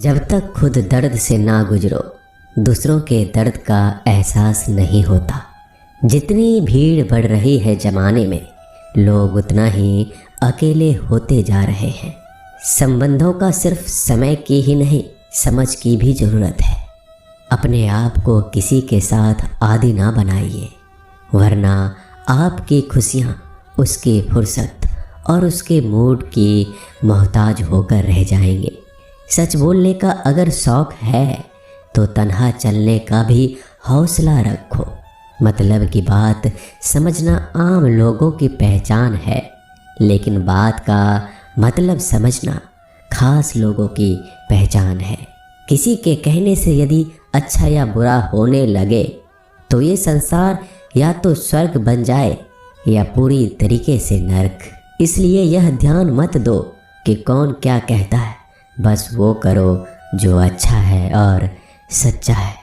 जब तक खुद दर्द से ना गुजरो दूसरों के दर्द का एहसास नहीं होता। जितनी भीड़ बढ़ रही है ज़माने में, लोग उतना ही अकेले होते जा रहे हैं। संबंधों का सिर्फ समय की ही नहीं, समझ की भी ज़रूरत है। अपने आप को किसी के साथ आदी ना बनाइए, वरना आपकी खुशियाँ उसकी फुर्सत और उसके मूड की मोहताज होकर रह जाएंगे। सच बोलने का अगर शौक़ है तो तन्हा चलने का भी हौसला रखो। मतलब की बात समझना आम लोगों की पहचान है, लेकिन बात का मतलब समझना खास लोगों की पहचान है। किसी के कहने से यदि अच्छा या बुरा होने लगे तो ये संसार या तो स्वर्ग बन जाए या पूरी तरीके से नर्क। इसलिए यह ध्यान मत दो कि कौन क्या कहता है, बस वो करो जो अच्छा है और सच्चा है।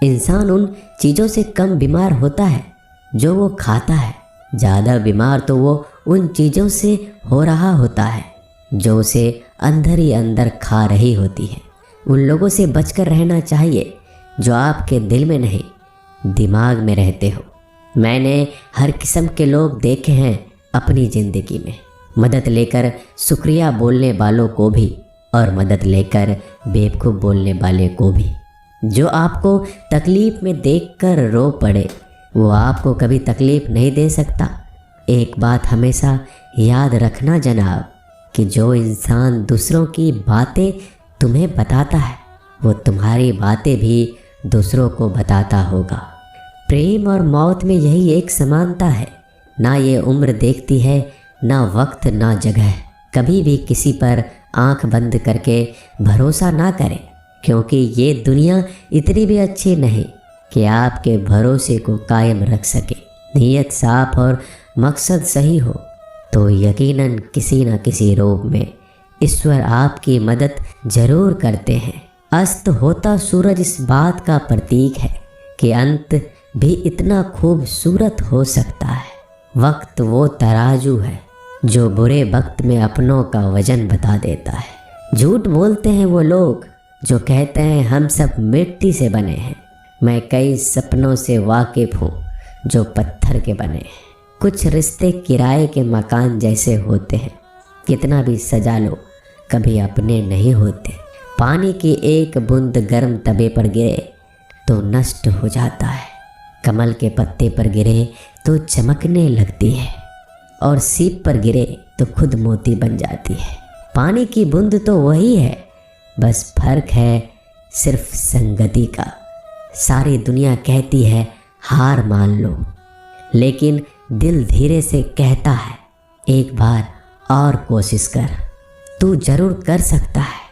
इंसान उन चीज़ों से कम बीमार होता है जो वो खाता है, ज़्यादा बीमार तो वो उन चीज़ों से हो रहा होता है जो उसे अंदर ही अंदर खा रही होती है। उन लोगों से बचकर रहना चाहिए जो आपके दिल में नहीं, दिमाग में रहते हो। मैंने हर किस्म के लोग देखे हैं अपनी ज़िंदगी में, मदद लेकर शुक्रिया बोलने वालों को भी और मदद लेकर बेवकूफ़ बोलने वाले को भी। जो आपको तकलीफ़ में देखकर रो पड़े वो आपको कभी तकलीफ़ नहीं दे सकता। एक बात हमेशा याद रखना जनाब, कि जो इंसान दूसरों की बातें तुम्हें बताता है वो तुम्हारी बातें भी दूसरों को बताता होगा। प्रेम और मौत में यही एक समानता है, ना ये उम्र देखती है, ना वक्त, ना जगह। कभी भी किसी पर आंख बंद करके भरोसा ना करें, क्योंकि ये दुनिया इतनी भी अच्छी नहीं कि आपके भरोसे को कायम रख सके। नीयत साफ और मकसद सही हो तो यकीनन किसी न किसी रूप में ईश्वर आपकी मदद जरूर करते हैं। अस्त होता सूरज इस बात का प्रतीक है कि अंत भी इतना खूबसूरत हो सकता है। वक्त वो तराजू है जो बुरे वक्त में अपनों का वजन बता देता है। झूठ बोलते हैं वो लोग जो कहते हैं हम सब मिट्टी से बने हैं। मैं कई सपनों से वाकिफ़ हूँ जो पत्थर के बने हैं। कुछ रिश्ते किराए के मकान जैसे होते हैं, कितना भी सजा लो कभी अपने नहीं होते। पानी की एक बूंद गर्म तवे पर गिरे तो नष्ट हो जाता है, कमल के पत्ते पर गिरे तो चमकने लगती है और सीप पर गिरे तो खुद मोती बन जाती है। पानी की बूंद तो वही है, बस फर्क है सिर्फ संगति का। सारी दुनिया कहती है हार मान लो, लेकिन दिल धीरे से कहता है एक बार और कोशिश कर, तू जरूर कर सकता है।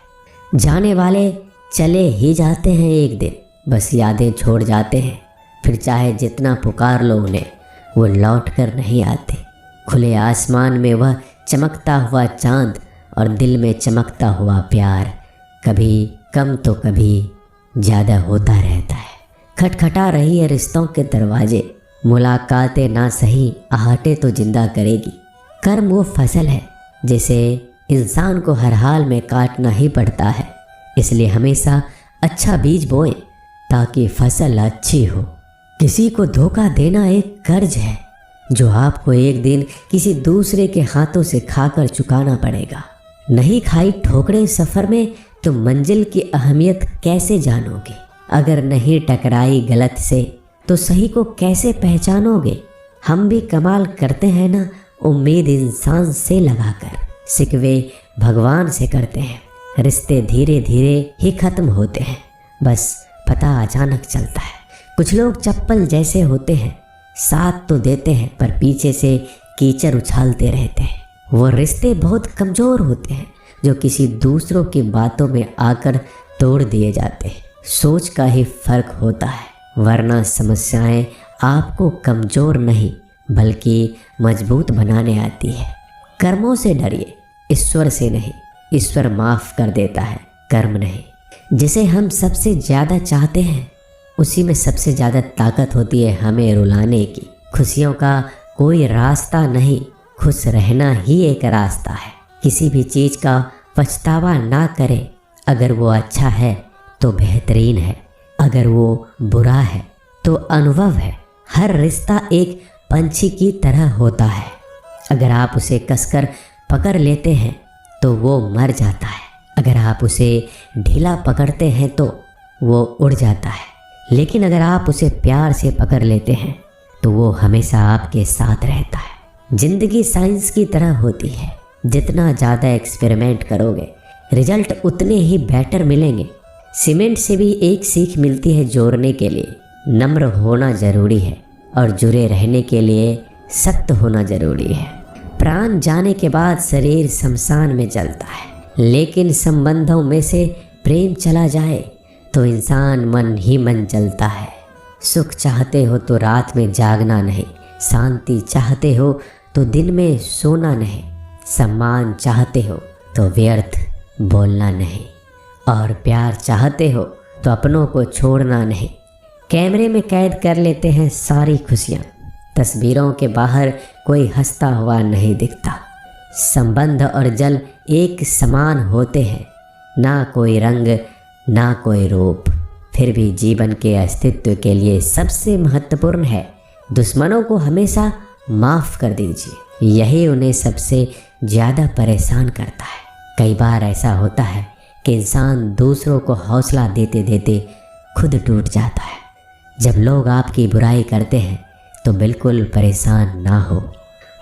जाने वाले चले ही जाते हैं एक दिन, बस यादें छोड़ जाते हैं। फिर चाहे जितना पुकार लो उन्हें, वो लौट कर नहीं आते। खुले आसमान में वह चमकता हुआ चांद और दिल में चमकता हुआ प्यार कभी कम तो कभी ज़्यादा होता रहता है। खटखटा रही है रिश्तों के दरवाजे, मुलाकातें ना सही आहटे तो जिंदा करेगी। कर्म वो फसल है जिसे इंसान को हर हाल में काटना ही पड़ता है। इसलिए हमेशा अच्छा बीज बोएं ताकि फसल अच्छी हो। किसी को धोखा देना एक कर्ज है जो आपको एक दिन किसी दूसरे के हाथों से खाकर चुकाना पड़ेगा। नहीं खाई ठोकरें सफ़र में तो मंजिल की अहमियत कैसे जानोगे? अगर नहीं टकराई गलत से तो सही को कैसे पहचानोगे? हम भी कमाल करते हैं ना, उम्मीद इंसान से लगाकर, सिकवे भगवान से करते हैं। रिश्ते धीरे धीरे ही ख़त्म होते हैं, बस पता अचानक चलता है। कुछ लोग चप्पल जैसे होते हैं, साथ तो देते हैं पर पीछे से कीचड़ उछालते रहते हैं। वो रिश्ते बहुत कमज़ोर होते हैं जो किसी दूसरों की बातों में आकर तोड़ दिए जाते हैं। सोच का ही फ़र्क होता है, वरना समस्याएं आपको कमज़ोर नहीं बल्कि मजबूत बनाने आती है। कर्मों से डरिए, ईश्वर से नहीं। ईश्वर माफ़ कर देता है, कर्म नहीं। जिसे हम सबसे ज़्यादा चाहते हैं उसी में सबसे ज़्यादा ताकत होती है हमें रुलाने की। खुशियों का कोई रास्ता नहीं, खुश रहना ही एक रास्ता है। किसी भी चीज़ का पछतावा ना करें, अगर वो अच्छा है तो बेहतरीन है, अगर वो बुरा है तो अनुभव है। हर रिश्ता एक पंछी की तरह होता है, अगर आप उसे कसकर पकड़ लेते हैं तो वो मर जाता है, अगर आप उसे ढीला पकड़ते हैं तो वो उड़ जाता है, लेकिन अगर आप उसे प्यार से पकड़ लेते हैं तो वो हमेशा आपके साथ रहता है। जिंदगी साइंस की तरह होती है, जितना ज़्यादा एक्सपेरिमेंट करोगे रिजल्ट उतने ही बेटर मिलेंगे। सीमेंट से भी एक सीख मिलती है जोड़ने के लिए, नम्र होना ज़रूरी है और जुड़े रहने के लिए सख्त होना ज़रूरी है। प्राण जाने के बाद शरीर शमशान में जलता है, लेकिन संबंधों में से प्रेम चला जाए तो इंसान मन ही मन जलता है। सुख चाहते हो तो रात में जागना नहीं, शांति चाहते हो तो दिन में सोना नहीं, सम्मान चाहते हो तो व्यर्थ बोलना नहीं, और प्यार चाहते हो तो अपनों को छोड़ना नहीं। कैमरे में कैद कर लेते हैं सारी खुशियाँ, तस्वीरों के बाहर कोई हंसता हुआ नहीं दिखता। संबंध और जल एक समान होते हैं, ना कोई रंग ना कोई रूप, फिर भी जीवन के अस्तित्व के लिए सबसे महत्वपूर्ण है दुश्मनों को हमेशा माफ़ कर दीजिए, यही उन्हें सबसे ज़्यादा परेशान करता है। कई बार ऐसा होता है कि इंसान दूसरों को हौसला देते देते खुद टूट जाता है। जब लोग आपकी बुराई करते हैं तो बिल्कुल परेशान ना हो,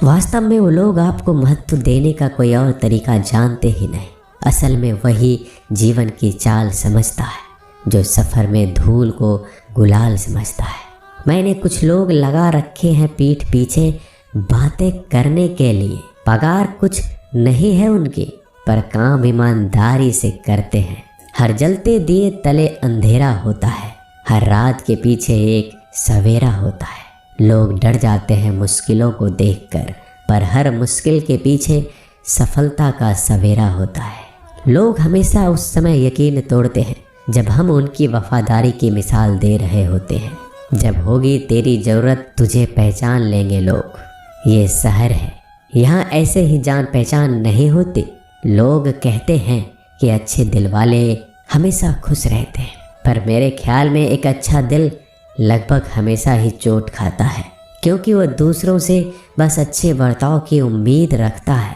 वास्तव में वो लोग आपको महत्व देने का कोई और तरीका जानते ही नहीं। असल में वही जीवन की चाल समझता है जो सफ़र में धूल को गुलाल समझता है। मैंने कुछ लोग लगा रखे हैं पीठ पीछे बातें करने के लिए, पगार कुछ नहीं है उनकी, पर काम ईमानदारी से करते हैं। हर जलते दिए तले अंधेरा होता है, हर रात के पीछे एक सवेरा होता है। लोग डर जाते हैं मुश्किलों को देखकर, पर हर मुश्किल के पीछे सफलता का सवेरा होता है। लोग हमेशा उस समय यकीन तोड़ते हैं जब हम उनकी वफादारी की मिसाल दे रहे होते हैं। जब होगी तेरी ज़रूरत तुझे पहचान लेंगे लोग। ये शहर है, यहाँ ऐसे ही जान पहचान नहीं होती। लोग कहते हैं कि अच्छे दिल वाले हमेशा खुश रहते हैं, पर मेरे ख्याल में एक अच्छा दिल लगभग हमेशा ही चोट खाता है, क्योंकि वह दूसरों से बस अच्छे बर्ताव की उम्मीद रखता है।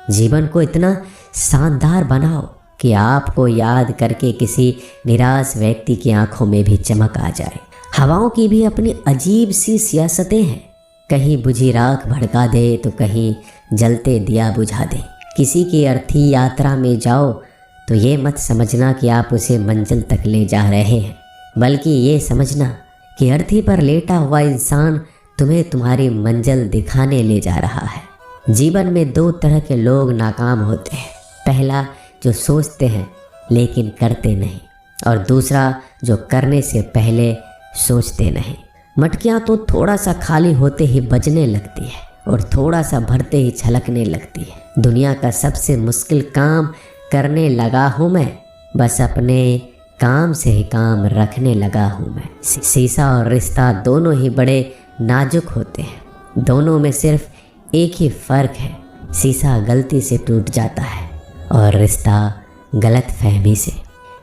जीवन को इतना शानदार बनाओ कि आपको याद करके किसी निराश व्यक्ति की आंखों में भी चमक आ जाए। हवाओं की भी अपनी अजीब सी सियासतें हैं, कहीं बुझी राख भड़का दे तो कहीं जलते दिया बुझा दे। किसी की अर्थी यात्रा में जाओ तो ये मत समझना कि आप उसे मंजिल तक ले जा रहे हैं, बल्कि ये समझना कि अर्थी पर लेटा हुआ इंसान तुम्हें तुम्हारी मंजिल दिखाने ले जा रहा है। जीवन में दो तरह के लोग नाकाम होते हैं, पहला जो सोचते हैं लेकिन करते नहीं, और दूसरा जो करने से पहले सोचते नहीं। मटकियाँ तो थोड़ा सा खाली होते ही बजने लगती है और थोड़ा सा भरते ही छलकने लगती है। दुनिया का सबसे मुश्किल काम करने लगा हूँ मैं, बस अपने काम से ही काम रखने लगा हूँ मैं। शीशा और रिश्ता दोनों ही बड़े नाजुक होते हैं, दोनों में सिर्फ एक ही फ़र्क है, शीशा गलती से टूट जाता है और रिश्ता गलत फहमी से।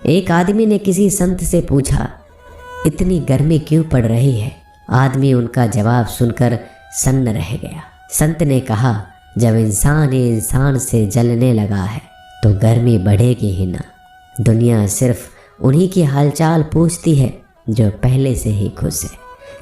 एक आदमी ने किसी संत से पूछा, इतनी गर्मी क्यों पड़ रही है? आदमी उनका जवाब सुनकर सन्न रह गया। संत ने कहा, जब इंसान ही इंसान से जलने लगा है तो गर्मी बढ़ेगी ही ना। दुनिया सिर्फ उन्हीं की हालचाल पूछती है जो पहले से ही खुश है।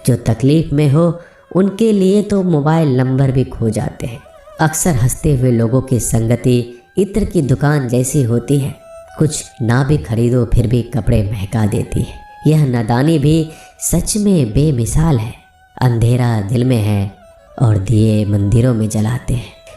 जो तकलीफ़ में हो उनके लिए तो मोबाइल नंबर भी खो जाते हैं। अक्सर हंसते हुए लोगों की संगति इत्र की दुकान जैसी होती है, कुछ ना भी खरीदो फिर भी कपड़े महका देती है। यह नादानी भी सच में बेमिसाल है। अंधेरा दिल में है और दिए मंदिरों में जलाते हैं।